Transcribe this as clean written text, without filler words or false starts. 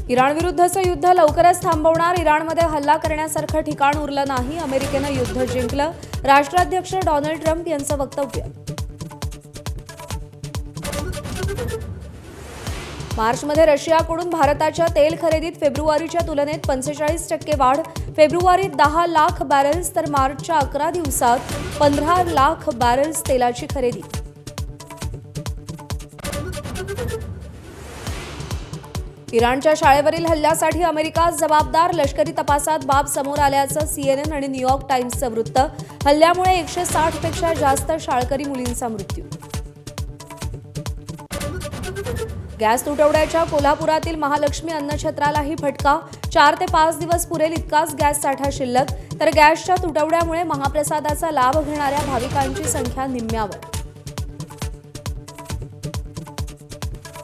इराणविरुद्धचं युद्ध लवकरच थांबवणार, इराणमध्ये हल्ला करण्यासारखं ठिकाण उरलं नाही, अमेरिकेनं युद्ध जिंकलं, राष्ट्राध्यक्ष डोनाल्ड ट्रम्प यांचं वक्तव्य. मार्चमध्ये रशियाकडून भारताच्या तेल खरेदीत फेब्रुवारीच्या तुलनेत 45% वाढ, फेब्रुवारीत 10 लाख बॅरल्स तर मार्चच्या 11 दिवसात 15 लाख बॅरल्स तेलाची खरेदी. इराणच्या शाळेवरील हल्ल्यासाठी अमेरिका जबाबदार, लष्करी तपासात बाब समोर आल्याचं CNN आणि न्यूयॉर्क टाइम्सचं वृत्त. हल्ल्यामुळे 160 पेक्षा जास्त शाळकरी मुलींचा मृत्यू. गॅस तुटवड्याच्या कोल्हापुरातील महालक्ष्मी अन्नछत्रालाही फटका, 4 ते 5 दिवस पुरेल इतकाच गॅस साठा शिल्लक, तर गॅसच्या तुटवड्यामुळे महाप्रसादाचा लाभ घेणाऱ्या भाविकांची संख्या निम्म्यावर.